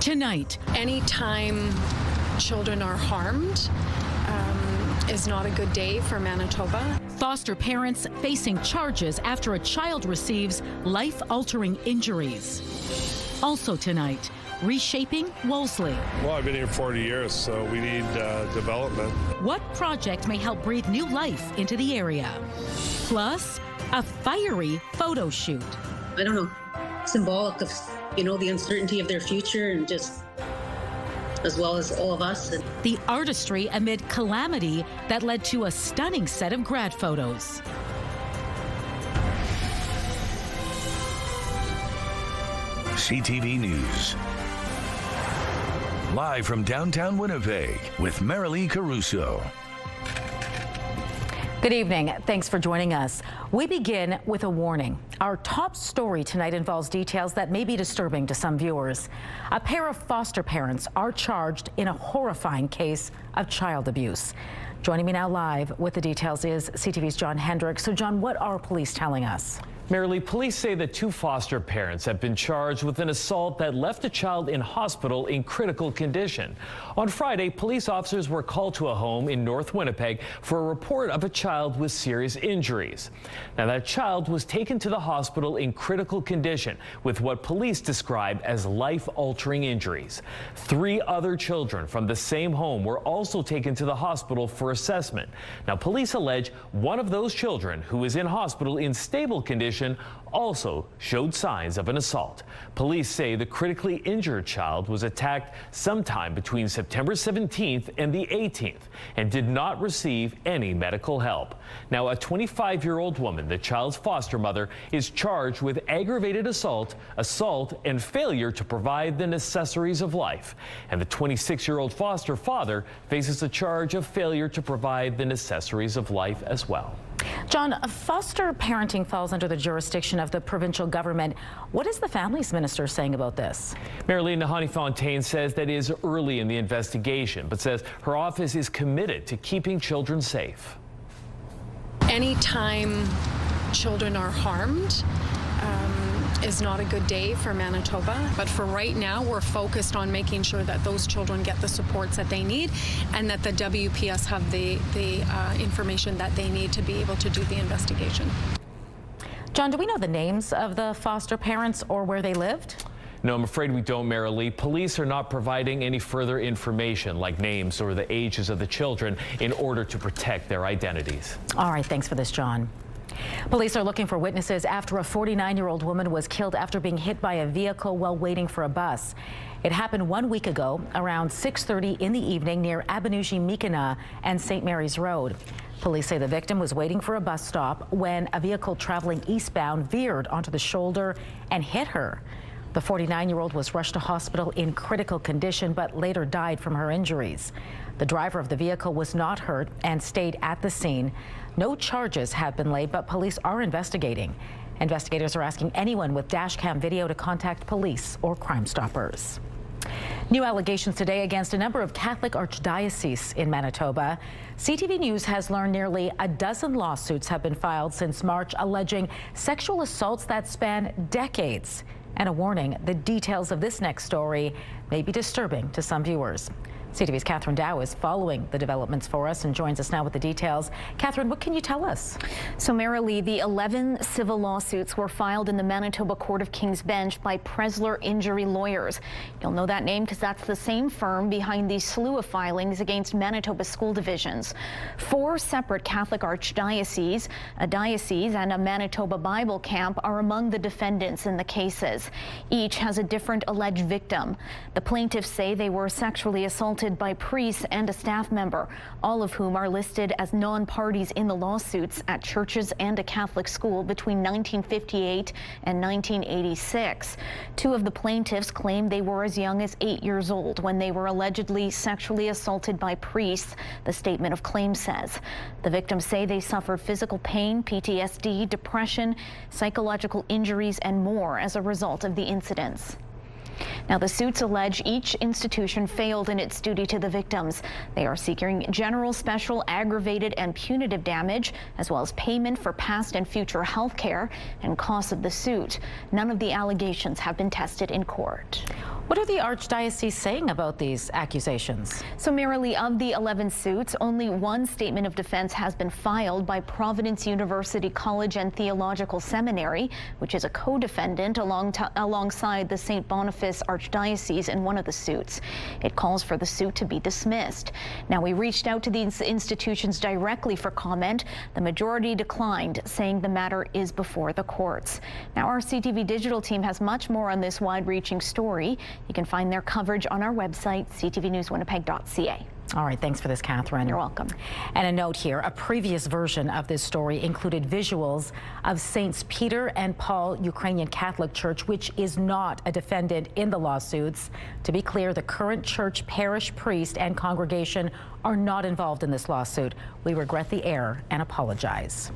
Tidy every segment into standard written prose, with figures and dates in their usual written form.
Tonight, anytime children are harmed is not a good day for Manitoba. foster parents facing charges after a child receives life-altering injuries. Also tonight, reshaping Wolseley. Well, I've been here 40 years, so we need development. What project may help breathe new life into the area? Plus, a fiery photo shoot. I don't know, symbolic of, the uncertainty of their future and just as well as all of us. The artistry amid calamity that led to a stunning set of grad photos. CTV News. Live from downtown Winnipeg with Marilee Caruso. Good evening. Thanks for joining us. We begin with a warning. Our top story tonight involves details that may be disturbing to some viewers. A pair of foster parents are charged in a horrifying case of child abuse. Joining me now live with the details is CTV's John Hendricks. So, John, what are police telling us? Marilee, police say that two foster parents have been charged with an assault that left a child in hospital in critical condition. On Friday, police officers were called to a home in North Winnipeg for a report of a child with serious injuries. Now, that child was taken to the hospital in critical condition with what police describe as life-altering injuries. 3 other children from the same home were also taken to the hospital for assessment. Now, police allege one of those children, who is in hospital in stable condition, also showed signs of an assault. Police say the critically injured child was attacked sometime between September 17th and the 18th and did not receive any medical help. Now, a 25-year-old woman, the child's foster mother, is charged with aggravated assault, and failure to provide the necessaries of life. And the 26-year-old foster father faces a charge of failure to provide the necessaries of life as well. John, foster parenting falls under the jurisdiction of the provincial government. What is the families minister saying about this? Marilee Nahani Fontaine says that it is early in the investigation, but says her office is committed to keeping children safe. Anytime children are harmed is not a good day for Manitoba. But for right now, we're focused on making sure that those children get the supports that they need and that the WPS have the information that they need to be able to do the investigation. John, do we know the names of the foster parents or where they lived? No, I'm afraid we don't, Marilee. Police are not providing any further information like names or the ages of the children in order to protect their identities. All right, thanks for this, John. Police are looking for witnesses after a 49-year-old woman was killed after being hit by a vehicle while waiting for a bus. It happened 1 week ago around 6:30 in the evening near Abenouchi-Mikina and St. Mary's Road. Police say the victim was waiting for a bus stop when a vehicle traveling eastbound veered onto the shoulder and hit her. The 49-year-old was rushed to hospital in critical condition but later died from her injuries. The driver of the vehicle was not hurt and stayed at the scene. No charges have been laid, but police are investigating. Investigators are asking anyone with dashcam video to contact police or Crime Stoppers. New allegations today against a number of Catholic archdioceses in Manitoba. CTV News has learned nearly a dozen lawsuits have been filed since March alleging sexual assaults that span decades. And a warning, the details of this next story may be disturbing to some viewers. CTV's Catherine Dow is following the developments for us and joins us now with the details. Catherine, what can you tell us? So, Marilee, the 11 civil lawsuits were filed in the Manitoba Court of King's Bench by Presler Injury Lawyers. You'll know that name because that's the same firm behind the slew of filings against Manitoba school divisions. 4 separate Catholic archdioceses, a diocese, and a Manitoba Bible camp are among the defendants in the cases. Each has a different alleged victim. The plaintiffs say they were sexually assaulted by priests and a staff member, all of whom are listed as non-parties in the lawsuits at churches and a Catholic school between 1958 and 1986. 2 of the plaintiffs claim they were as young as 8 years old when they were allegedly sexually assaulted by priests, the statement of claim says. The victims say they suffered physical pain, PTSD, depression, psychological injuries, and more as a result of the incidents. Now, the suits allege each institution failed in its duty to the victims. They are seeking general, special, aggravated, and punitive damage, as well as payment for past and future health care and costs of the suit. None of the allegations have been tested in court. What are the archdiocese saying about these accusations? So, Marilee, of the 11 suits, only one statement of defense has been filed by Providence University College and Theological Seminary, which is a co-defendant alongside the St. Boniface Archdiocese in one of the suits. It calls for the suit to be dismissed. Now, we reached out to these institutions directly for comment. The majority declined, saying the matter is before the courts. Now, our CTV digital team has much more on this wide-reaching story. You can find their coverage on our website, ctvnewswinnipeg.ca. All right, thanks for this, Catherine. You're welcome. And a note here, a previous version of this story included visuals of Saints Peter and Paul Ukrainian Catholic Church, which is not a defendant in the lawsuits. To be clear, the current church parish priest and congregation are not involved in this lawsuit. We regret the error and apologize.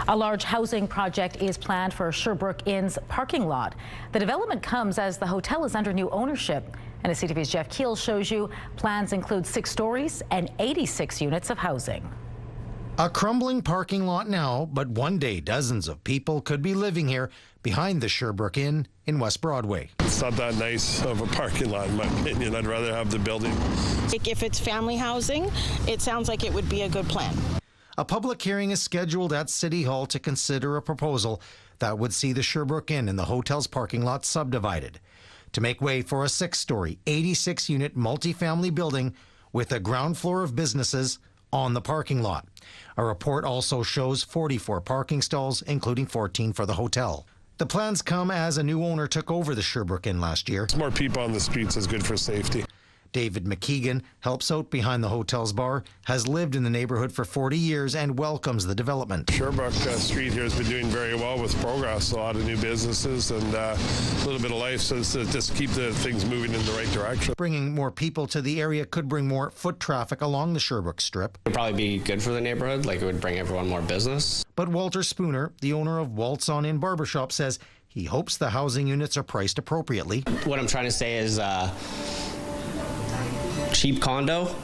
A large housing project is planned for Sherbrook Inn's parking lot. The development comes as the hotel is under new ownership. And as CTV's Jeff Keel shows you, plans include 6 stories and 86 units of housing. A crumbling parking lot now, but one day dozens of people could be living here behind the Sherbrook Inn in West Broadway. It's not that nice of a parking lot, in my opinion. I'd rather have the building. If it's family housing, it sounds like it would be a good plan. A public hearing is scheduled at City Hall to consider a proposal that would see the Sherbrook Inn and the hotel's parking lot subdivided to make way for a 6-story, 86-unit multifamily building with a ground floor of businesses on the parking lot. A report also shows 44 parking stalls, including 14 for the hotel. The plans come as a new owner took over the Sherbrook Inn last year. More people on the streets is good for safety. David McKeegan helps out behind the hotel's bar, has lived in the neighborhood for 40 years and welcomes the development. Sherbrook Street here has been doing very well with progress, a lot of new businesses and a little bit of life, so to just keep the things moving in the right direction. Bringing more people to the area could bring more foot traffic along the Sherbrook Strip. It would probably be good for the neighborhood, like it would bring everyone more business. But Walter Spooner, the owner of Wolseley Inn Barbershop, says he hopes the housing units are priced appropriately. What I'm trying to say is cheap condo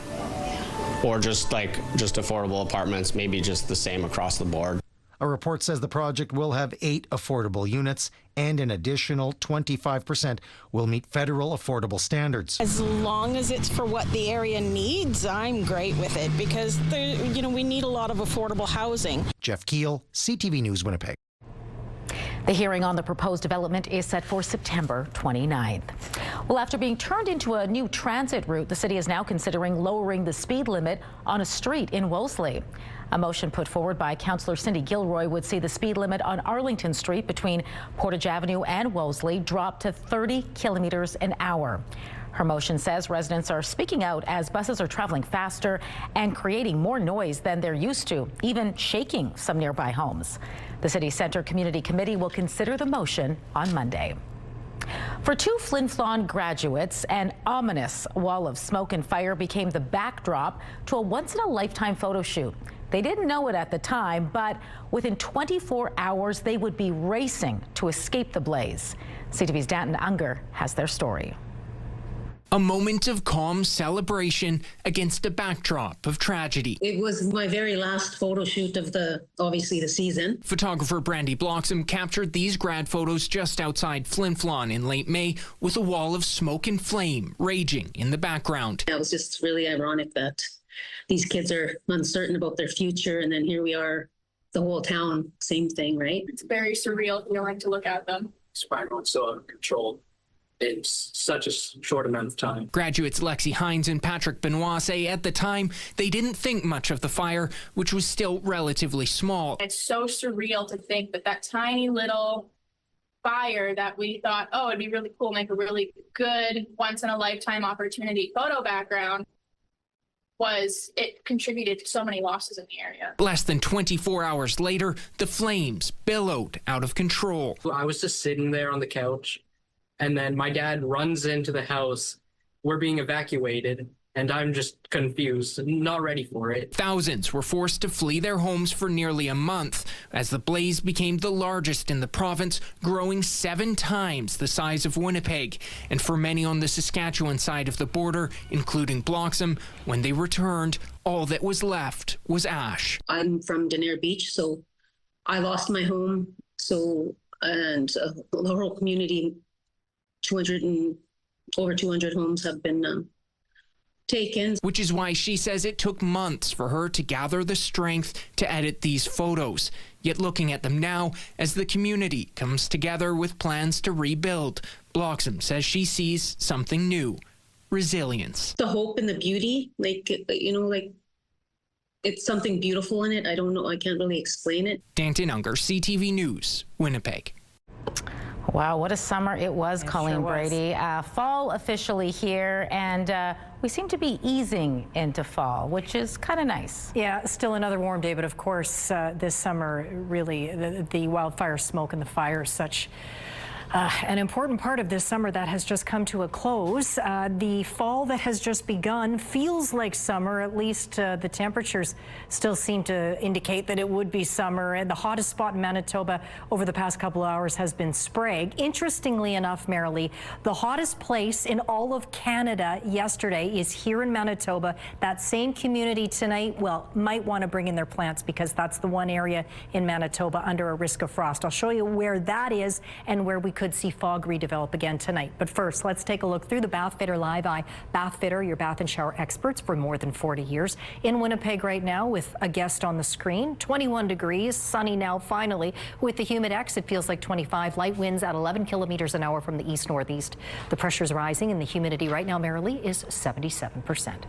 or just affordable apartments, maybe just the same across the board. A report says the project will have 8 affordable units and an additional 25% will meet federal affordable standards. As long as it's for what the area needs, I'm great with it because we need a lot of affordable housing. Jeff Keel, CTV News Winnipeg. The hearing on the proposed development is set for September 29th. Well, after being turned into a new transit route, the city is now considering lowering the speed limit on a street in Wolseley. A motion put forward by Councillor Cindy Gilroy would see the speed limit on Arlington Street between Portage Avenue and Wolseley drop to 30 kilometers an hour. Her motion says residents are speaking out as buses are traveling faster and creating more noise than they're used to, even shaking some nearby homes. The City Centre Community Committee will consider the motion on Monday. For 2 Flint Flon graduates, an ominous wall of smoke and fire became the backdrop to a once-in-a-lifetime photo shoot. They didn't know it at the time, but within 24 hours, they would be racing to escape the blaze. CTV's Danton Unger has their story. A moment of calm celebration against a backdrop of tragedy. It was my very last photo shoot of obviously the season. Photographer Brandy Bloxham captured these grad photos just outside Flint Flon in late May with a wall of smoke and flame raging in the background. It was just really ironic that these kids are uncertain about their future, and then here we are, the whole town, same thing, right? It's very surreal feeling to look at them. Spiraling so out of control. It's such a short amount of time. Graduates Lexi Hines and Patrick Benoit say at the time they didn't think much of the fire, which was still relatively small. It's so surreal to think that tiny little fire that we thought, oh, it'd be really cool, make a really good once-in-a-lifetime opportunity photo background, it contributed to so many losses in the area. Less than 24 hours later, the flames billowed out of control. I was just sitting there on the couch, and then my dad runs into the house. We're being evacuated, and I'm just confused, not ready for it. Thousands were forced to flee their homes for nearly a month as the blaze became the largest in the province, growing 7 times the size of Winnipeg. And for many on the Saskatchewan side of the border, including Bloxham, when they returned, all that was left was ash. I'm from Denair Beach, so I lost my home. And the whole community, 200 and over 200 homes have been taken. Which is why she says it took months for her to gather the strength to edit these photos. Yet looking at them now, as the community comes together with plans to rebuild, Bloxham says she sees something new: resilience. The hope and the beauty, like, you know, like, it's something beautiful in it. I don't know. I can't really explain it. Danton Unger, CTV News, Winnipeg. Wow, what a summer it was, Colleen Brady. Fall officially here, and we seem to be easing into fall, which is kind of nice. Yeah, still another warm day, but of course, this summer, really, the wildfire smoke and the fire is such an important part of this summer that has just come to a close. The fall that has just begun feels like summer. At least the temperatures still seem to indicate that it would be summer. And the hottest spot in Manitoba over the past couple of hours has been Sprague. Interestingly enough, Marilee, the hottest place in all of Canada yesterday is here in Manitoba. That same community tonight, well, might want to bring in their plants because that's the one area in Manitoba under a risk of frost. I'll show you where that is and where we could see fog redevelop again tonight. But first, let's take a look through the Bath Fitter Live Eye. Bath Fitter, your bath and shower experts for more than 40 years. In Winnipeg right now with a guest on the screen. 21 degrees, sunny now finally. With the Humidex, it feels like 25. Light winds at 11 kilometers an hour from the east-northeast. The pressure's rising and the humidity right now, Marilee, is 77%.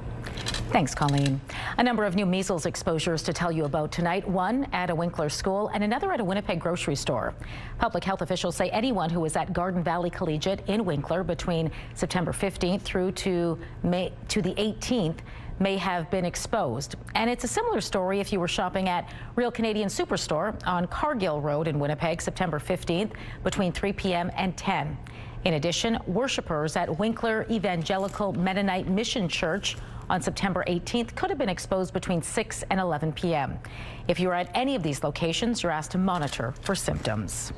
Thanks, Colleen. A number of new measles exposures to tell you about tonight. One at a Winkler school and another at a Winnipeg grocery store. Public health officials say anyone who was at Garden Valley Collegiate in Winkler between September 15th through to the 18th may have been exposed. And it's a similar story if you were shopping at Real Canadian Superstore on Cargill Road in Winnipeg, September 15th between 3 p.m. and 10. In addition, worshippers at Winkler Evangelical Mennonite Mission Church on September 18th could have been exposed between 6 and 11 p.m. If you're at any of these locations, you're asked to monitor for symptoms.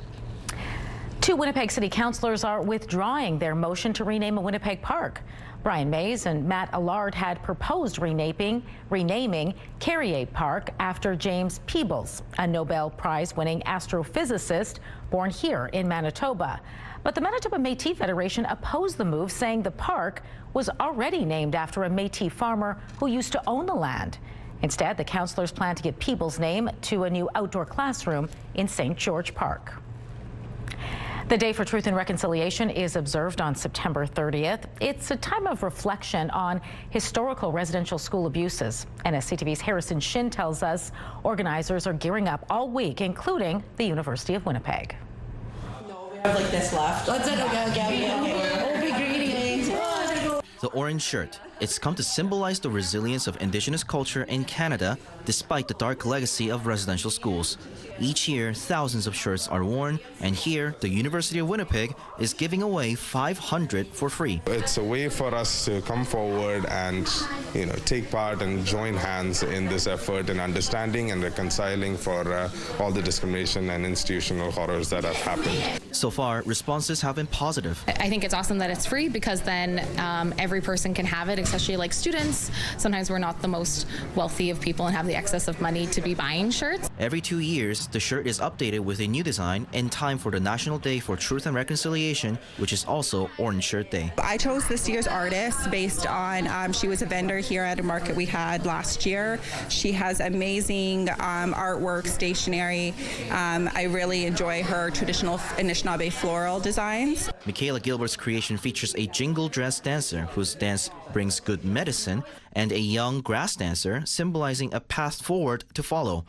Two Winnipeg City councillors are withdrawing their motion to rename a Winnipeg park. Brian Mays and Matt Allard had proposed renaming Carrier Park after James Peebles, a Nobel Prize-winning astrophysicist born here in Manitoba. But the Manitoba Métis Federation opposed the move, saying the park was already named after a Métis farmer who used to own the land. Instead, the councillors plan to give Peebles' name to a new outdoor classroom in St. George Park. The Day for Truth and Reconciliation is observed on September 30th. It's a time of reflection on historical residential school abuses. And as CTV's Harrison Shin tells us, organizers are gearing up all week, including the University of Winnipeg. No, we have like this left. Let's The orange shirt. It's come to symbolize the resilience of Indigenous culture in Canada despite the dark legacy of residential schools. Each year, thousands of shirts are worn, and here, the University of Winnipeg is giving away 500 for free. It's a way for us to come forward and, take part and join hands in this effort in understanding and reconciling for all the discrimination and institutional horrors that have happened. So far, responses have been positive. I think it's awesome that it's free because then every person can have it, especially like students. Sometimes we're not the most wealthy of people and have the excess of money to be buying shirts. Every 2 years, the shirt is updated with a new design in time for the National Day for Truth and Reconciliation, which is also Orange Shirt Day. I chose this year's artist based on, she was a vendor here at a market we had last year. She has amazing artwork, stationery. I really enjoy her traditional Anishinaabe floral designs. Michaela Gilbert's creation features a jingle dress dancer whose dance brings good medicine and a young grass dancer symbolizing a path forward to follow.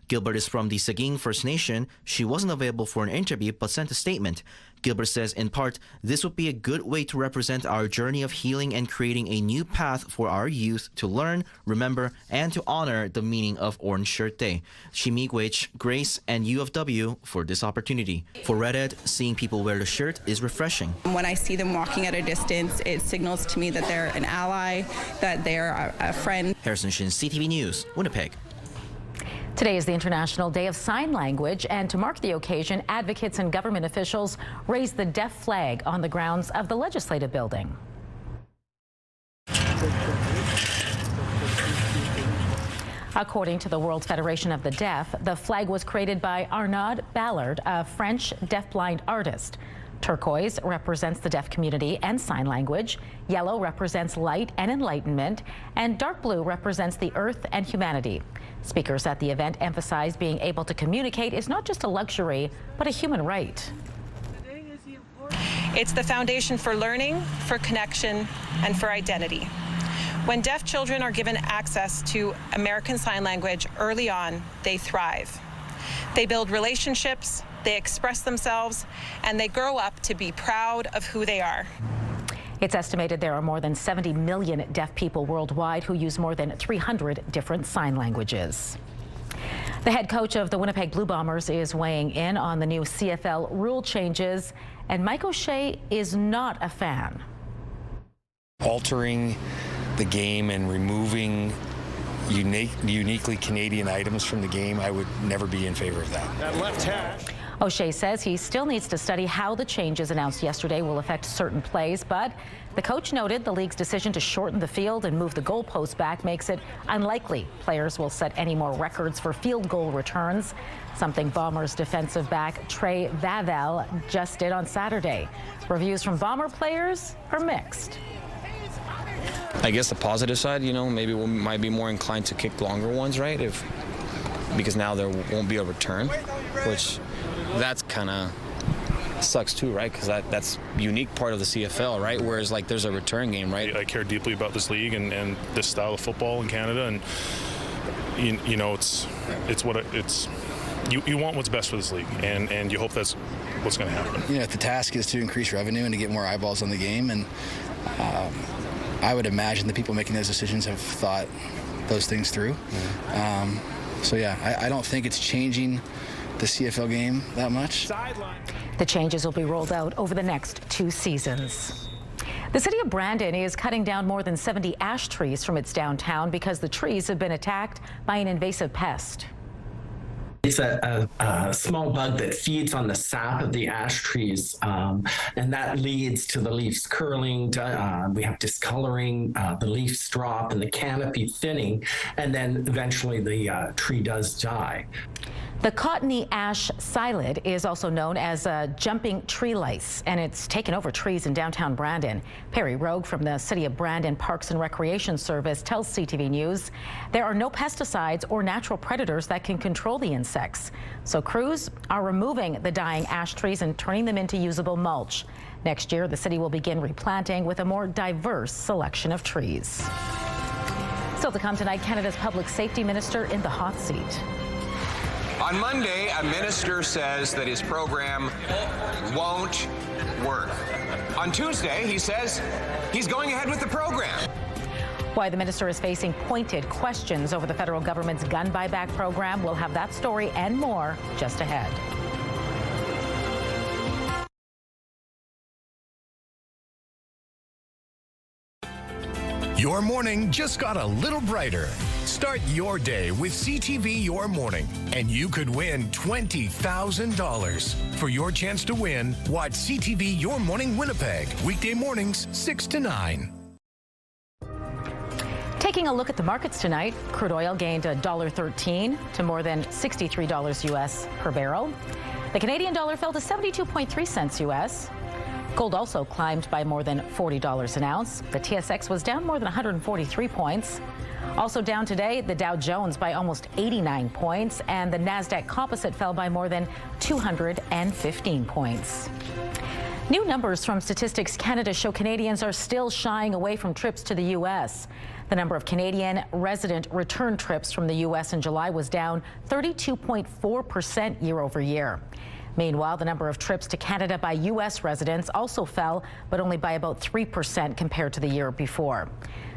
Gilbert is from the Saging First Nation. She wasn't available for an interview but sent a statement. Gilbert says, in part, this would be a good way to represent our journey of healing and creating a new path for our youth to learn, remember, and to honor the meaning of Orange Shirt Day. She miigwech Grace and U of W for this opportunity. For Red Ed, seeing people wear the shirt is refreshing. When I see them walking at a distance, it signals to me that they're an ally, that they're a friend. Harrison Shin, CTV News, Winnipeg. Today is the International Day of Sign Language, and to mark the occasion, advocates and government officials raised the deaf flag on the grounds of the Legislative Building. According to the World Federation of the Deaf, the flag was created by Arnaud Ballard, a French deafblind artist. Turquoise represents the deaf community and sign language. Yellow represents light and enlightenment. And dark blue represents the earth and humanity. Speakers at the event emphasized being able to communicate is not just a luxury, but a human right. It's the foundation for learning, for connection, and for identity. When deaf children are given access to American Sign Language early on, they thrive. They build relationships, they express themselves, and they grow up to be proud of who they are. It's estimated there are more than 70 million deaf people worldwide who use more than 300 different sign languages. The head coach of the Winnipeg Blue Bombers is weighing in on the new CFL rule changes, and Mike O'Shea is not a fan. Altering the game and removing uniquely Canadian items from the game, I would never be in favor of that. That left hash. O'Shea says he still needs to study how the changes announced yesterday will affect certain plays, but the coach noted the league's decision to shorten the field and move the goalpost back makes it unlikely players will set any more records for field goal returns, something Bombers defensive back Trey Vavel just did on Saturday. Reviews from Bomber players are mixed. I guess the positive side, maybe we might be more inclined to kick longer ones, right? Because now there won't be a return, which that's kind of sucks too, right? Because that's unique part of the CFL, right? Whereas there's a return game, right? I care deeply about this league and this style of football in Canada, and it's what it's. You want what's best for this league, and you hope that's what's going to happen. The task is to increase revenue and to get more eyeballs on the game, and I would imagine the people making those decisions have thought those things through. So yeah, I don't think it's changing the CFL game that much. The changes will be rolled out over the next 2 seasons. The city of Brandon is cutting down more than 70 ash trees from its downtown because the trees have been attacked by an invasive pest. It's a small bug that feeds on the sap of the ash trees, and that leads to the leaves curling. We have discoloring, the leaves drop, and the canopy thinning, and then eventually the tree does die. The cottony ash psyllid is also known as jumping tree lice, and it's taken over trees in downtown Brandon. Perry Rogue from the City of Brandon Parks and Recreation Service tells CTV News there are no pesticides or natural predators that can control the insects. So crews are removing the dying ash trees and turning them into usable mulch. Next year, the city will begin replanting with a more diverse selection of trees. Still to come tonight, Canada's Public Safety Minister in the hot seat. On Monday, a minister says that his program won't work. On Tuesday, he says he's going ahead with the program. Why the minister is facing pointed questions over the federal government's gun buyback program. We'll have that story and more just ahead. Your morning just got a little brighter. Start your day with CTV Your Morning, and you could win $20,000. For your chance to win, watch CTV Your Morning Winnipeg, weekday mornings 6 to 9. Taking a look at the markets tonight, crude oil gained $1.13 to more than $63 U.S. per barrel. The Canadian dollar fell to 72.3 cents U.S. Gold also climbed by more than $40 an ounce. The TSX was down more than 143 points. Also down today, the Dow Jones by almost 89 points, and the NASDAQ Composite fell by more than 215 points. New numbers from Statistics Canada show Canadians are still shying away from trips to the U.S. The number of Canadian resident return trips from the U.S. in July was down 32.4% year over year. Meanwhile, the number of trips to Canada by U.S. residents also fell, but only by about 3% compared to the year before.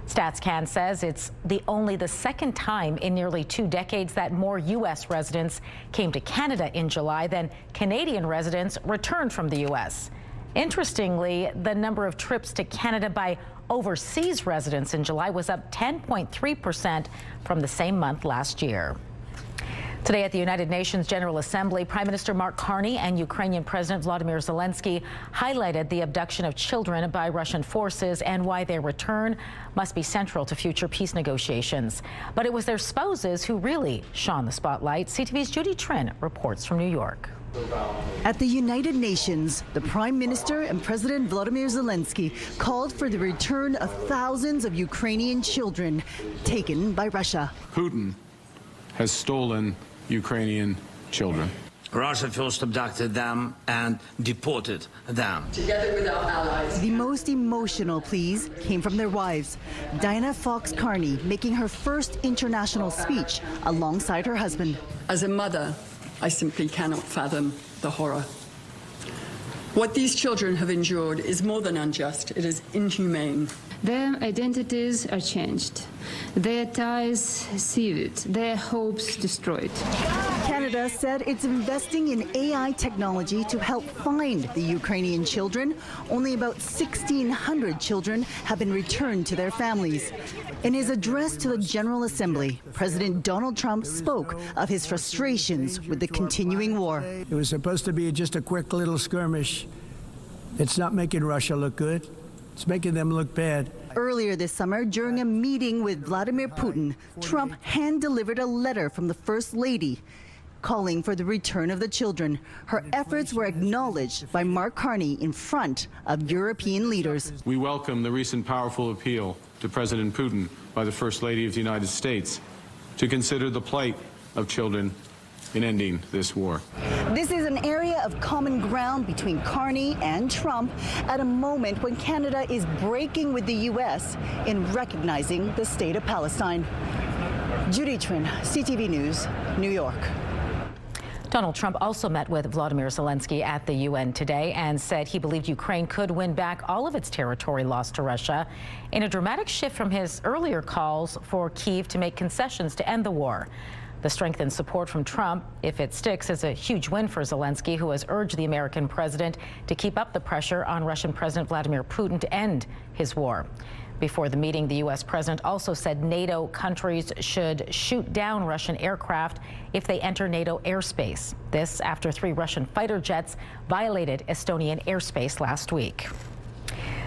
StatsCan says it's only the second time in nearly 2 decades that more U.S. residents came to Canada in July than Canadian residents returned from the U.S. Interestingly, the number of trips to Canada by overseas residents in July was up 10.3% from the same month last year. Today at the United Nations General Assembly, Prime Minister Mark Carney and Ukrainian President Volodymyr Zelensky highlighted the abduction of children by Russian forces and why their return must be central to future peace negotiations. But it was their spouses who really shone the spotlight. CTV's Judy Trin reports from New York. At the United Nations, the Prime Minister and President Volodymyr Zelensky called for the return of thousands of Ukrainian children taken by Russia. Putin has stolen Ukrainian children. Russia first abducted them and deported them. Together with our allies. The most emotional pleas came from their wives. Diana Fox-Carney making her first international speech alongside her husband. As a mother, I simply cannot fathom the horror. What these children have endured is more than unjust. It is inhumane. Their identities are changed, their ties severed, their hopes destroyed. Canada said it's investing in AI technology to help find the Ukrainian children. Only about 1,600 children have been returned to their families. In his address to the General Assembly, President Donald Trump spoke of his frustrations with the continuing war. It was supposed to be just a quick little skirmish. It's not making Russia look good. It's making them look bad. Earlier this summer, during a meeting with Vladimir Putin, Trump hand-delivered a letter from the First Lady calling for the return of the children. Her efforts were acknowledged by Mark Carney in front of European leaders. We welcome the recent powerful appeal to President Putin by the First Lady of the United States to consider the plight of children in ending this war. This is an area of common ground between Carney and Trump at a moment when Canada is breaking with the U.S. in recognizing the state of Palestine. Judy Trin, CTV News, New York. Donald Trump also met with Volodymyr Zelensky at the UN today and said he believed Ukraine could win back all of its territory lost to Russia in a dramatic shift from his earlier calls for Kyiv to make concessions to end the war. The strengthened support from Trump, if it sticks, is a huge win for Zelensky, who has urged the American president to keep up the pressure on Russian President Vladimir Putin to end his war. Before the meeting, the U.S. president also said NATO countries should shoot down Russian aircraft if they enter NATO airspace. This after 3 Russian fighter jets violated Estonian airspace last week.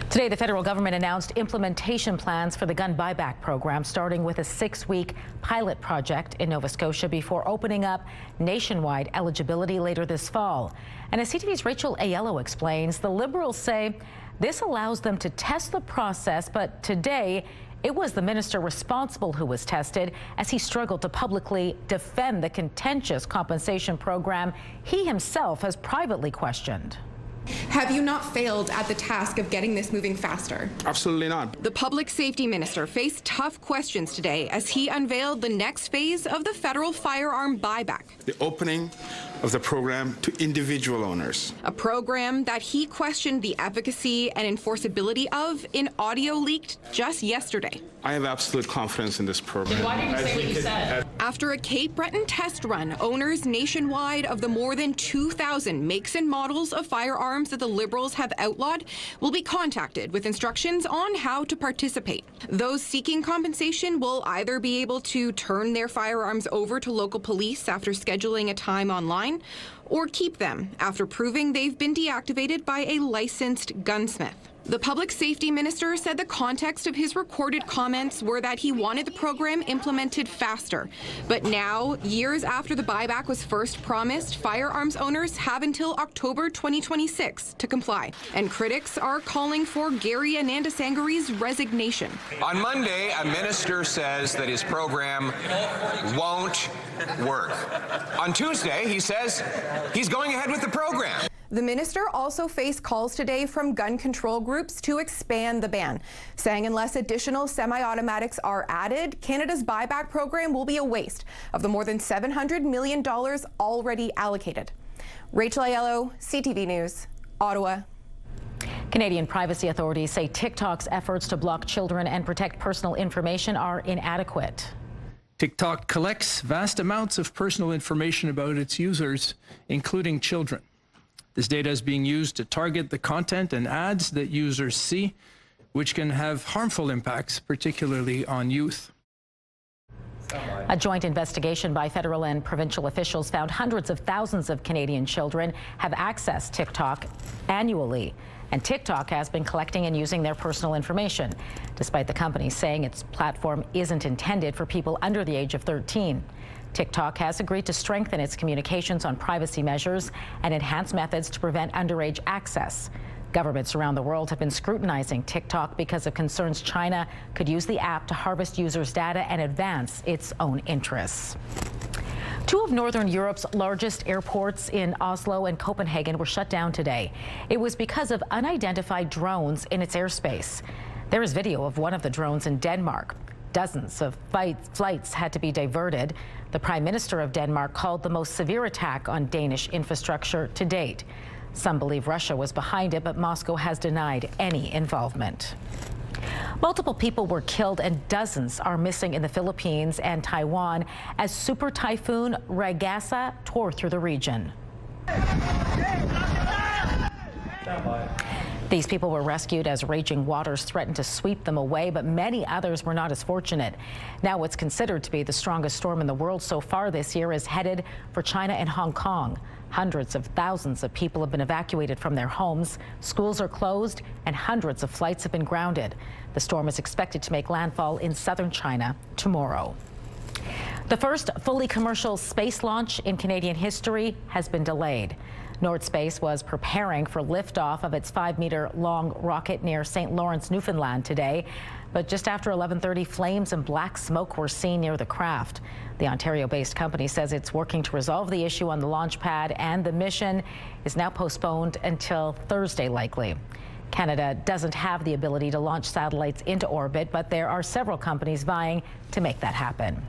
Today, the federal government announced implementation plans for the gun buyback program, starting with a 6-week pilot project in Nova Scotia before opening up nationwide eligibility later this fall. And as CTV's Rachel Aiello explains, the Liberals say this allows them to test the process, but today it was the minister responsible who was tested as he struggled to publicly defend the contentious compensation program he himself has privately questioned. Have you not failed at the task of getting this moving faster? Absolutely not. The public safety minister faced tough questions today as he unveiled the next phase of the federal firearm buyback. The opening of the program to individual owners. A program that he questioned the efficacy and enforceability of in audio leaked just yesterday. I have absolute confidence in this program. Then why did you say what you said? After a Cape Breton test run, owners nationwide of the more than 2,000 makes and models of firearms that the Liberals have outlawed will be contacted with instructions on how to participate. Those seeking compensation will either be able to turn their firearms over to local police after scheduling a time online, or keep them after proving they've been deactivated by a licensed gunsmith. The public safety minister said the context of his recorded comments were that he wanted the program implemented faster. But now, years after the buyback was first promised, firearms owners have until October 2026 to comply. And critics are calling for Gary Anandasangari's resignation. On Monday, a minister says that his program won't work. On Tuesday, he says he's going ahead with the program. The minister also faced calls today from gun control groups to expand the ban, saying unless additional semi-automatics are added, Canada's buyback program will be a waste of the more than $700 million already allocated. Rachel Aiello, CTV News, Ottawa. Canadian privacy authorities say TikTok's efforts to block children and protect personal information are inadequate. TikTok collects vast amounts of personal information about its users, including children. This data is being used to target the content and ads that users see, which can have harmful impacts, particularly on youth. A joint investigation by federal and provincial officials found hundreds of thousands of Canadian children have accessed TikTok annually. And TikTok has been collecting and using their personal information, despite the company saying its platform isn't intended for people under the age of 13. TikTok has agreed to strengthen its communications on privacy measures and enhance methods to prevent underage access. Governments around the world have been scrutinizing TikTok because of concerns China could use the app to harvest users' data and advance its own interests. Two of Northern Europe's largest airports in Oslo and Copenhagen were shut down today. It was because of unidentified drones in its airspace. There is video of one of the drones in Denmark. Dozens of flights had to be diverted. The Prime Minister of Denmark called the most severe attack on Danish infrastructure to date. Some believe Russia was behind it, but Moscow has denied any involvement. Multiple people were killed and dozens are missing in the Philippines and Taiwan as Super Typhoon Ragasa tore through the region. These people were rescued as raging waters threatened to sweep them away, but many others were not as fortunate. Now what's considered to be the strongest storm in the world so far this year is headed for China and Hong Kong. Hundreds of thousands of people have been evacuated from their homes. Schools are closed and hundreds of flights have been grounded. The storm is expected to make landfall in southern China tomorrow. The first fully commercial space launch in Canadian history has been delayed. Nord Space was preparing for liftoff of its 5-meter-long rocket near St. Lawrence, Newfoundland today. But just after 11:30, flames and black smoke were seen near the craft. The Ontario-based company says it's working to resolve the issue on the launch pad, and the mission is now postponed until Thursday, likely. Canada doesn't have the ability to launch satellites into orbit, but there are several companies vying to make that happen.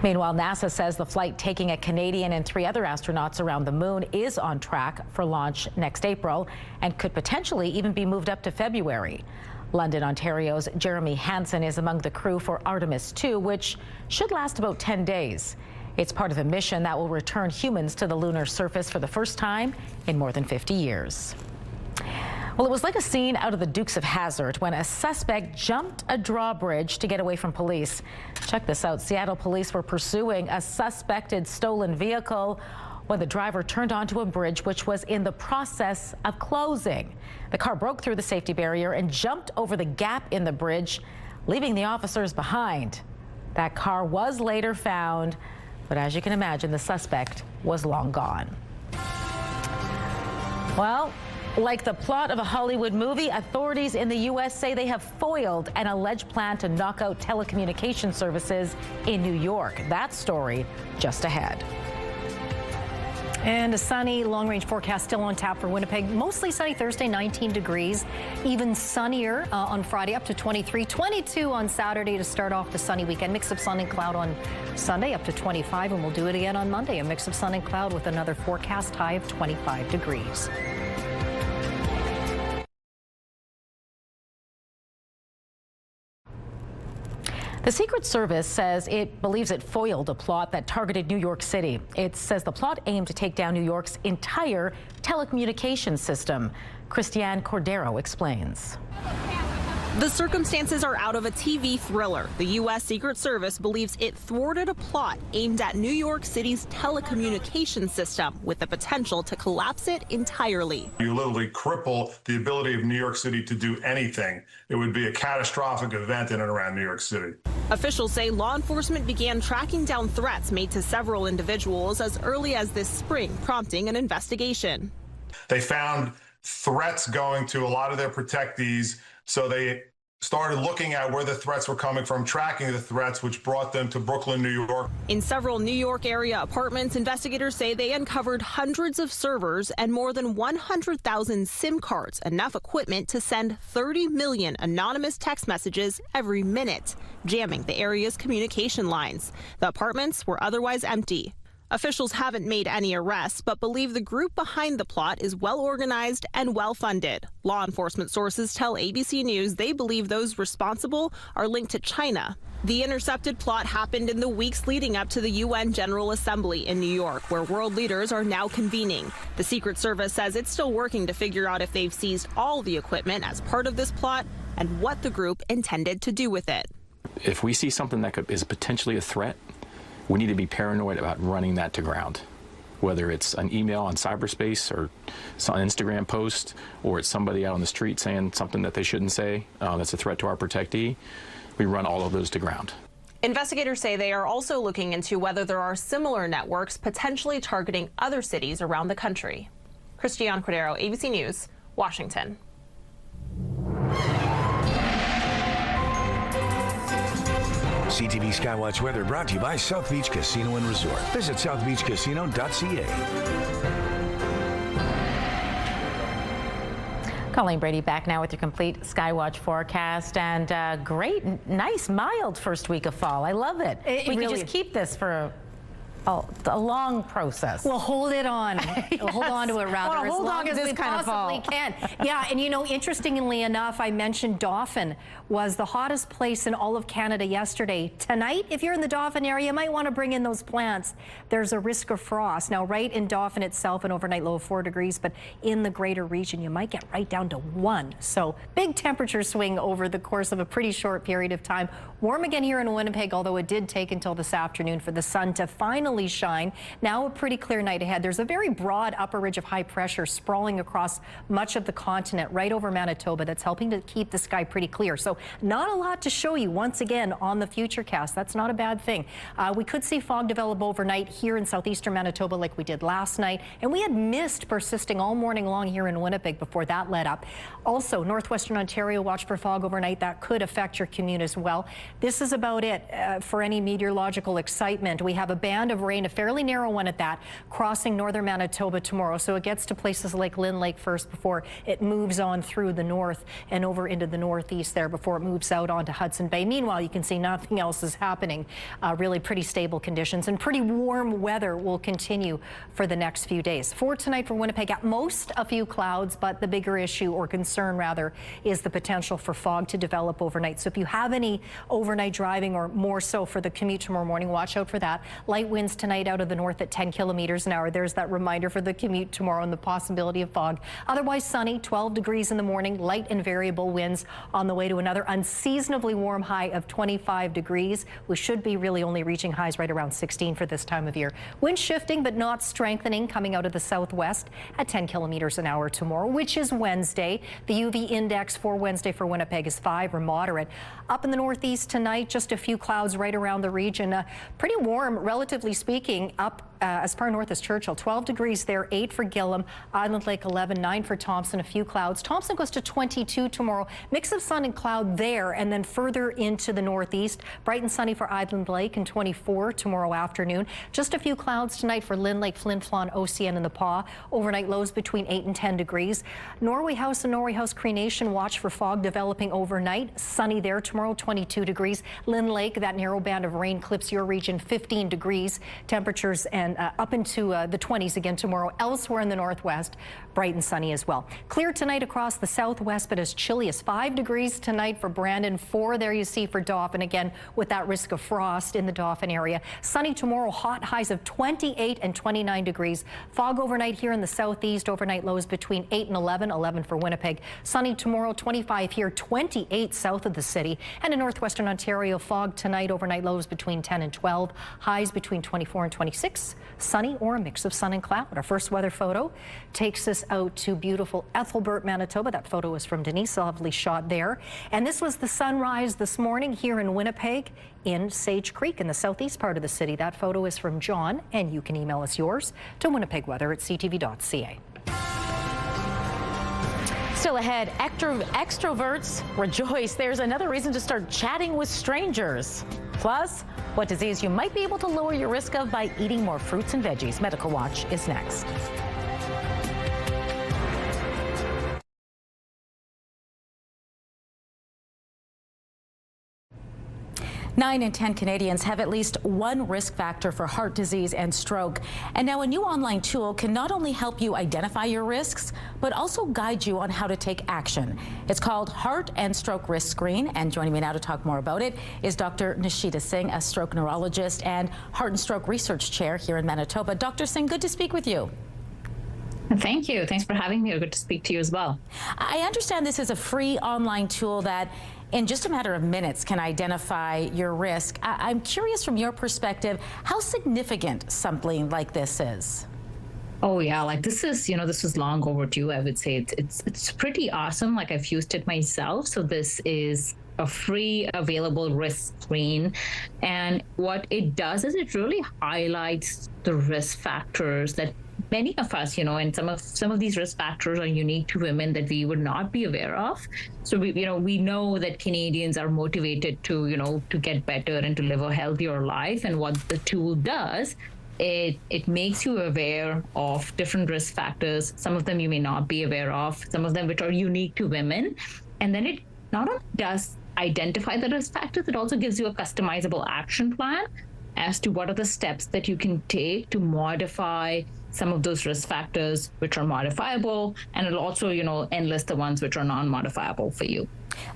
Meanwhile, NASA says the flight taking a Canadian and 3 other astronauts around the moon is on track for launch next April and could potentially even be moved up to February. London, Ontario's Jeremy Hansen is among the crew for Artemis 2, which should last about 10 days. It's part of a mission that will return humans to the lunar surface for the first time in more than 50 years. Well, it was like a scene out of the Dukes of Hazzard when a suspect jumped a drawbridge to get away from police. Check this out. Seattle police were pursuing a suspected stolen vehicle when the driver turned onto a bridge which was in the process of closing. The car broke through the safety barrier and jumped over the gap in the bridge, leaving the officers behind. That car was later found, but as you can imagine, the suspect was long gone. Well, like the plot of a Hollywood movie, authorities in the U.S. say they have foiled an alleged plan to knock out telecommunication services in New York. That story just ahead. And a sunny long-range forecast still on tap for Winnipeg. Mostly sunny Thursday, 19 degrees. Even sunnier on Friday, up to 23. 22 on Saturday to start off the sunny weekend. Mix of sun and cloud on Sunday, up to 25. And we'll do it again on Monday. A mix of sun and cloud with another forecast high of 25 degrees. The Secret Service says it believes it foiled a plot that targeted New York City. It says the plot aimed to take down New York's entire telecommunications system. Christiane Cordero explains. The circumstances are out of a TV thriller. The U.S. Secret Service believes it thwarted a plot aimed at New York City's telecommunications system with the potential to collapse it entirely. You literally cripple the ability of New York City to do anything. It would be a catastrophic event in and around New York City. Officials say law enforcement began tracking down threats made to several individuals as early as this spring, prompting an investigation. They found threats going to a lot of their protectees, so they started looking at where the threats were coming from, tracking the threats, which brought them to Brooklyn, New York. In several New York area apartments, investigators say they uncovered hundreds of servers and more than 100,000 SIM cards, enough equipment to send 30 million anonymous text messages every minute, jamming the area's communication lines. The apartments were otherwise empty. Officials haven't made any arrests, but believe the group behind the plot is well organized and well funded. Law enforcement sources tell ABC News they believe those responsible are linked to China. The intercepted plot happened in the weeks leading up to the UN General Assembly in New York, where world leaders are now convening. The Secret Service says it's still working to figure out if they've seized all the equipment as part of this plot and what the group intended to do with it. If we see something that is potentially a threat, we need to be paranoid about running that to ground, whether it's an email on cyberspace or an Instagram post, or it's somebody out on the street saying something that they shouldn't say that's a threat to our protectee. We run all of those to ground. Investigators say they are also looking into whether there are similar networks potentially targeting other cities around the country. Christiane Cordero, ABC News, Washington. CTV Skywatch weather brought to you by South Beach Casino and Resort. Visit southbeachcasino.ca. Colleen Brady back now with your complete Skywatch forecast, and great, nice, mild first week of fall. I love it. We really can just keep this for a long process. Well, hold it on. Yes. Hold on to it rather Hold as on long to as this we kind of fall. possibly can. Yeah, and you know, interestingly enough, I mentioned Dauphin was the hottest place in all of Canada yesterday. Tonight, if you're in the Dauphin area, you might want to bring in those plants. There's a risk of frost. Now, right in Dauphin itself, an overnight low of 4 degrees, but in the greater region, you might get right down to 1. So big temperature swing over the course of a pretty short period of time. Warm again here in Winnipeg, although it did take until this afternoon for the sun to finally shine. Now a pretty clear night ahead. There's a very broad upper ridge of high pressure sprawling across much of the continent right over Manitoba that's helping to keep the sky pretty clear. So not a lot to show you once again on the Futurecast. That's not a bad thing. We could see fog develop overnight here in southeastern Manitoba like we did last night, and we had mist persisting all morning long here in Winnipeg before that let up. Also, northwestern Ontario, watch for fog overnight. That could affect your commute as well. This is about it for any meteorological excitement. We have a band of rain, a fairly narrow one at that, crossing northern Manitoba tomorrow. So it gets to places like Lynn Lake first before it moves on through the north and over into the northeast there before it moves out onto Hudson Bay. Meanwhile, you can see nothing else is happening. Really pretty stable conditions and pretty warm weather will continue for the next few days. For tonight for Winnipeg, at most a few clouds, but the bigger issue or concern rather is the potential for fog to develop overnight. So if you have any overnight driving or more so for the commute tomorrow morning, watch out for that. Light winds tonight out of the north at 10 kilometers an hour. There's that reminder for the commute tomorrow and the possibility of fog. Otherwise sunny, 12 degrees in the morning, light and variable winds on the way to another unseasonably warm high of 25 degrees. We should be really only reaching highs right around 16 for this time of year. Wind shifting but not strengthening coming out of the southwest at 10 kilometers an hour tomorrow, which is Wednesday. The UV index for Wednesday for Winnipeg is 5 or moderate. Up in the northeast tonight, just a few clouds right around the region. Pretty warm, relatively speaking, up as far north as Churchill. 12 degrees there, 8 for Gillam, Island Lake 11, 9 for Thompson, a few clouds. Thompson goes to 22 tomorrow. Mix of sun and cloud there, and then further into the northeast. Bright and sunny for Island Lake and 24 tomorrow afternoon. Just a few clouds tonight for Lynn Lake, Flint Flon, OCN, and the Paw. Overnight lows between 8 and 10 degrees. Norway House and Norway House Cremation watch for fog developing overnight. Sunny there tomorrow, 22 degrees. Lynn Lake, that narrow band of rain clips your region, 15 degrees. Temperatures and up into the 20s again tomorrow. Elsewhere in the northwest, bright and sunny as well. Clear tonight across the southwest, but as chilly as 5 degrees tonight for Brandon, 4 there you see for Dauphin, again with that risk of frost in the Dauphin area. Sunny tomorrow, hot highs of 28 and 29 degrees. Fog overnight here in the southeast, overnight lows between 8 and 11, 11 for Winnipeg. Sunny tomorrow, 25 here, 28 south of the city. And in northwestern Ontario, fog tonight, overnight lows between 10 and 12, highs between 24 and 26. Sunny or a mix of sun and cloud. Our first weather photo takes us out to beautiful Ethelbert, Manitoba. That photo is from Denise, a lovely shot there. And this was the sunrise this morning here in Winnipeg in Sage Creek in the southeast part of the city. That photo is from John, and you can email us yours to winnipegweather@ctv.ca. Still ahead, extroverts rejoice. There's another reason to start chatting with strangers. Plus, what disease you might be able to lower your risk of by eating more fruits and veggies. Medical Watch is next. 9 in 10 Canadians have at least one risk factor for heart disease and stroke. And now a new online tool can not only help you identify your risks, but also guide you on how to take action. It's called Heart and Stroke Risk Screen. And joining me now to talk more about it is Dr. Nishita Singh, a stroke neurologist and heart and stroke research chair here in Manitoba. Dr. Singh, good to speak with you. Thank you. Thanks for having me. Good to speak to you as well. I understand this is a free online tool that in just a matter of minutes can identify your risk. I'm curious from your perspective how significant something like this is. Oh yeah, like this is long overdue. I would say it's pretty awesome. Like I've used it myself. So this is a free available risk screen, and what it does is it really highlights the risk factors that many of us, and some of these risk factors are unique to women that we would not be aware of. So we know that Canadians are motivated to get better and to live a healthier life, and what the tool does, it makes you aware of different risk factors. Some of them you may not be aware of, some of them which are unique to women. And then it not only does identify the risk factors, it also gives you a customizable action plan as to what are the steps that you can take to modify some of those risk factors which are modifiable, and it'll also, enlist the ones which are non-modifiable for you.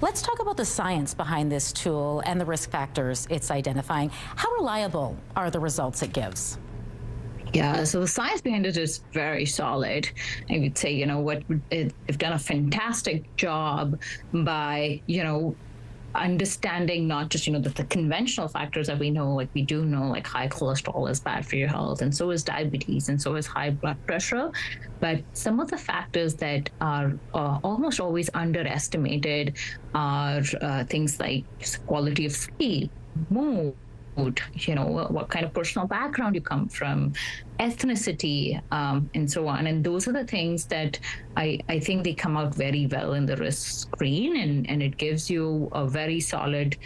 Let's talk about the science behind this tool and the risk factors it's identifying. How reliable are the results it gives? Yeah, so the science behind it is very solid. I would say, they've done a fantastic job by, understanding not just, the conventional factors that we know, like we do know, like high cholesterol is bad for your health, and so is diabetes, and so is high blood pressure. But some of the factors that are almost always underestimated are things like quality of sleep, mood, what kind of personal background you come from, ethnicity, and so on. And those are the things that I think they come out very well in the risk screen, and it gives you a very solid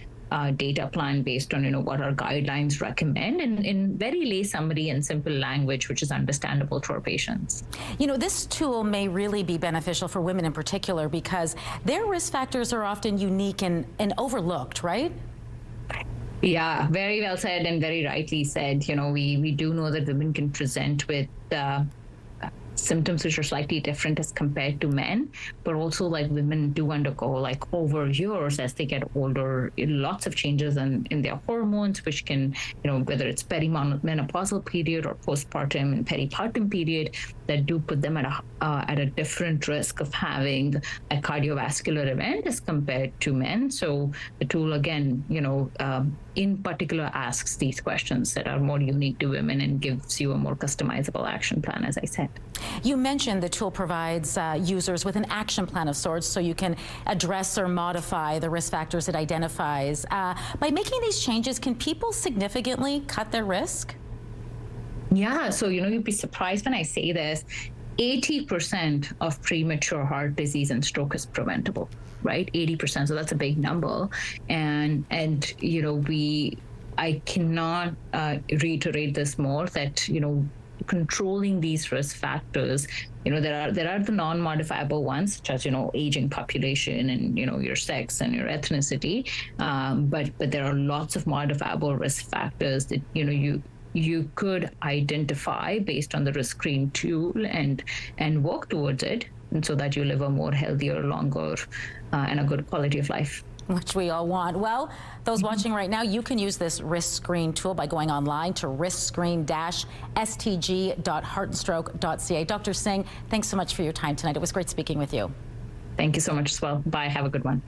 data plan based on, what our guidelines recommend, and in very lay summary and simple language, which is understandable to our patients. This tool may really be beneficial for women in particular because their risk factors are often unique and overlooked, right? Yeah, very well said and very rightly said. We do know that women can present with symptoms which are slightly different as compared to men, but also like women do undergo like over years as they get older, lots of changes in their hormones, which can, whether it's perimenopausal period or postpartum and peripartum period, that do put them at a different risk of having a cardiovascular event as compared to men. So the tool again, in particular asks these questions that are more unique to women and gives you a more customizable action plan, as I said. You mentioned the tool provides users with an action plan of sorts so you can address or modify the risk factors it identifies. By making these changes, can people significantly cut their risk? Yeah, so you'd be surprised when I say this. 80% of premature heart disease and stroke is preventable, right? 80%, so that's a big number. And I cannot reiterate this more, that, controlling these risk factors, there are the non-modifiable ones, such as, aging population and, your sex and your ethnicity. But there are lots of modifiable risk factors that, you could identify based on the risk screen tool and work towards it, and so that you live a more healthier, longer, and a good quality of life. Which we all want. Well, those watching right now, you can use this risk screen tool by going online to riskscreen-stg.heartandstroke.ca. Dr. Singh, thanks so much for your time tonight. It was great speaking with you. Thank you so much as well. Bye. Have a good one.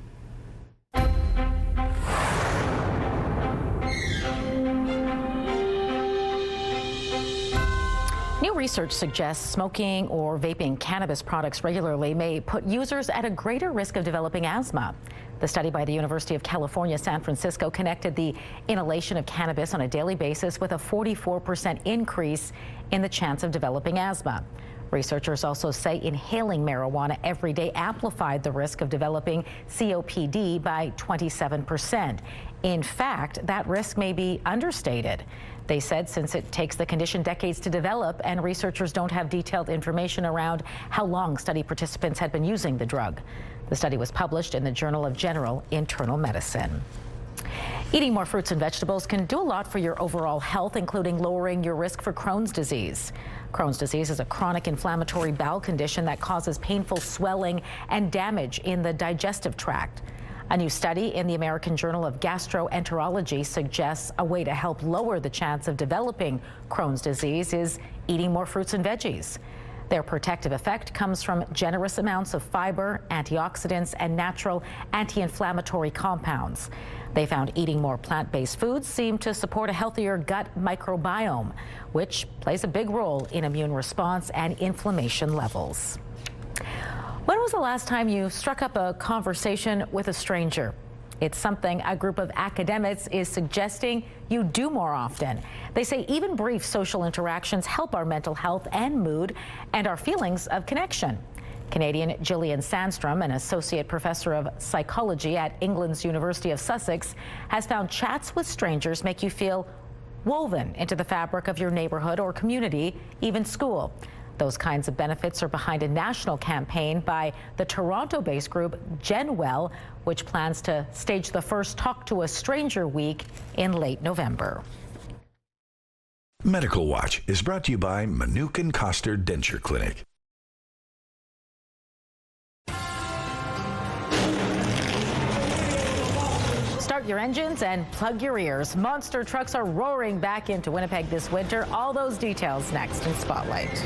New research suggests smoking or vaping cannabis products regularly may put users at a greater risk of developing asthma. The study by the University of California, San Francisco connected the inhalation of cannabis on a daily basis with a 44% increase in the chance of developing asthma. Researchers also say inhaling marijuana every day amplified the risk of developing COPD by 27%. In fact, that risk may be understated. They said since it takes the condition decades to develop and researchers don't have detailed information around how long study participants had been using the drug. The study was published in the Journal of General Internal Medicine. Eating more fruits and vegetables can do a lot for your overall health, including lowering your risk for Crohn's disease. Crohn's disease is a chronic inflammatory bowel condition that causes painful swelling and damage in the digestive tract. A new study in the American Journal of Gastroenterology suggests a way to help lower the chance of developing Crohn's disease is eating more fruits and veggies. Their protective effect comes from generous amounts of fiber, antioxidants, and natural anti-inflammatory compounds. They found eating more plant-based foods seemed to support a healthier gut microbiome, which plays a big role in immune response and inflammation levels. When was the last time you struck up a conversation with a stranger? It's something a group of academics is suggesting you do more often. They say even brief social interactions help our mental health and mood and our feelings of connection. Canadian Gillian Sandstrom, an associate professor of psychology at England's University of Sussex, has found chats with strangers make you feel woven into the fabric of your neighborhood or community, even school. Those kinds of benefits are behind a national campaign by the Toronto-based group GenWell, which plans to stage the first Talk to a Stranger Week in late November. Medical Watch is brought to you by Manuke and Coster Denture Clinic. Start your engines and plug your ears. Monster trucks are roaring back into Winnipeg this winter. All those details next in Spotlight.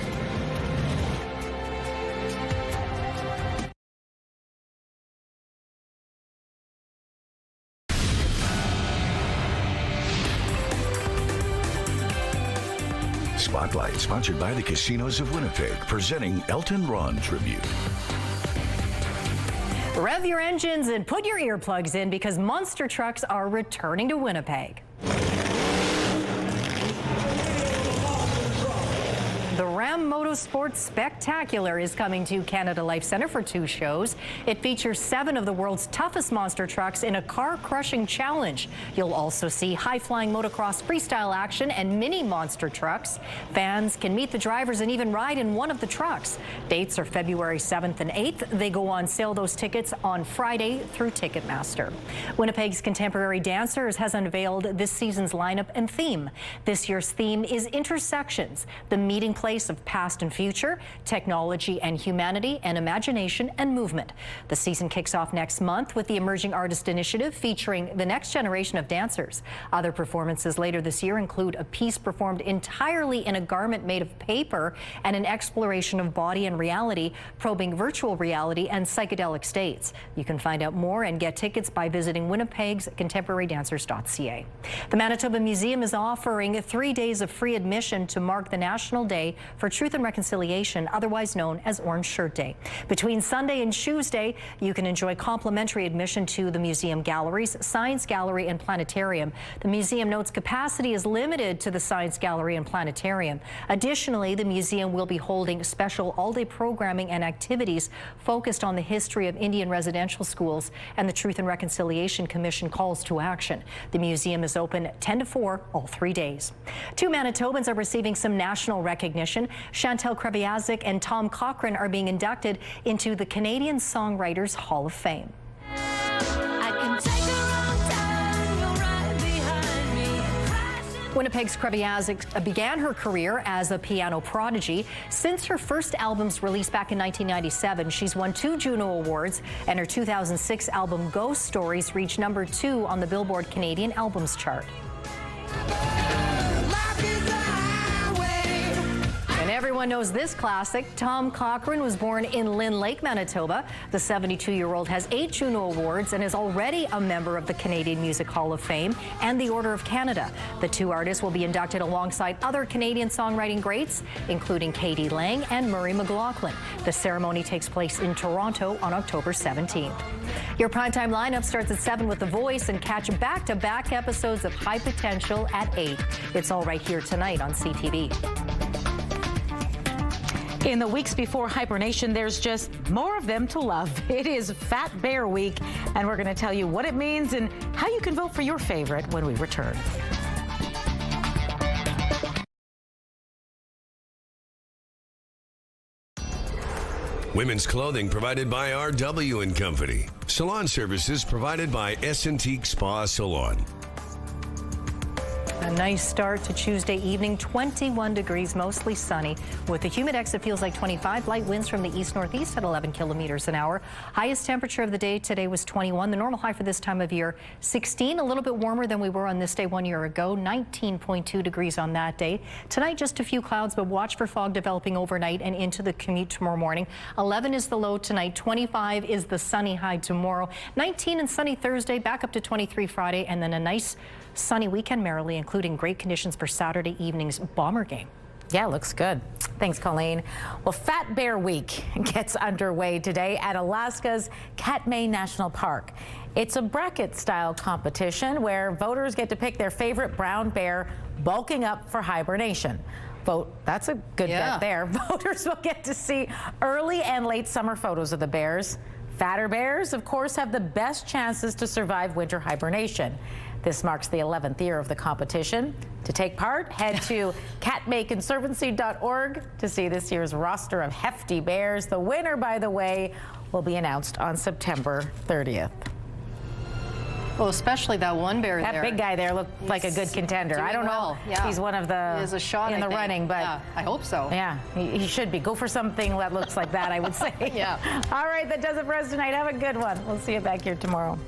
Spotlight, sponsored by the Casinos of Winnipeg, presenting Elton Ron Tribute. Rev your engines and put your earplugs in because monster trucks are returning to Winnipeg. The Ram Motorsports Spectacular is coming to Canada Life Centre for 2 shows. It features 7 of the world's toughest monster trucks in a car-crushing challenge. You'll also see high-flying motocross freestyle action and mini monster trucks. Fans can meet the drivers and even ride in one of the trucks. Dates are February 7th and 8th. They go on sale, those tickets, on Friday through Ticketmaster. Winnipeg's Contemporary Dancers has unveiled this season's lineup and theme. This year's theme is Intersections, the meeting place of past and future, technology and humanity, and imagination and movement. The season kicks off next month with the Emerging Artist Initiative featuring the next generation of dancers. Other performances later this year include a piece performed entirely in a garment made of paper and an exploration of body and reality, probing virtual reality and psychedelic states. You can find out more and get tickets by visiting Winnipeg's contemporarydancers.ca. The Manitoba Museum is offering 3 days of free admission to mark the National Day for Truth and Reconciliation, otherwise known as Orange Shirt Day. Between Sunday and Tuesday, you can enjoy complimentary admission to the museum galleries, Science Gallery and Planetarium. The museum notes capacity is limited to the Science Gallery and Planetarium. Additionally, the museum will be holding special all-day programming and activities focused on the history of Indian residential schools and the Truth and Reconciliation Commission calls to action. The museum is open 10 to 4 all 3 days. 2 Manitobans are receiving some national recognition. Chantal Kreviazuk and Tom Cochrane are being inducted into the Canadian Songwriters Hall of Fame. Winnipeg's Kreviazuk began her career as a piano prodigy. Since her first album's release back in 1997, she's won 2 Juno Awards, and her 2006 album Ghost Stories reached #2 on the Billboard Canadian Albums chart. And everyone knows this classic. Tom Cochrane was born in Lynn Lake, Manitoba. The 72-year-old has 8 Juno Awards and is already a member of the Canadian Music Hall of Fame and the Order of Canada. The 2 artists will be inducted alongside other Canadian songwriting greats, including Katie Lang and Murray McLaughlin. The ceremony takes place in Toronto on October 17th. Your primetime lineup starts at 7 with The Voice, and catch back-to-back episodes of High Potential at 8. It's all right here tonight on CTV. In the weeks before hibernation, there's just more of them to love. It is Fat Bear Week, and we're going to tell you what it means and how you can vote for your favorite when we return. Women's clothing provided by RW & Company. Salon services provided by S Antique Spa Salon. A nice start to Tuesday evening, 21 degrees, mostly sunny. With the humidex, it feels like 25. Light winds from the east-northeast at 11 kilometers an hour. Highest temperature of the day today was 21. The normal high for this time of year, 16. A little bit warmer than we were on this day 1 year ago, 19.2 degrees on that day. Tonight, just a few clouds, but watch for fog developing overnight and into the commute tomorrow morning. 11 is the low tonight. 25 is the sunny high tomorrow. 19 and sunny Thursday, back up to 23 Friday, and then a nice sunny weekend merrily, including great conditions for Saturday evening's Bomber game. Yeah, looks good. Thanks, Colleen. Well, Fat Bear Week gets underway today at Alaska's Katmai National Park. It's a bracket-style competition where voters get to pick their favorite brown bear bulking up for hibernation. That's a good bet there. Voters will get to see early and late summer photos of the bears. Fatter bears, of course, have the best chances to survive winter hibernation. This marks the 11th year of the competition. To take part, head to katmaiconservancy.org to see this year's roster of hefty bears. The winner, by the way, will be announced on September 30th. Well, especially that one bear there. That big guy there looked like a good contender. I don't know if he's one of the he has a shot, in the running, but yeah, I hope so. Yeah, he should be. Go for something that looks like that, I would say. Yeah. All right, that does it for us tonight. Have a good one. We'll see you back here tomorrow.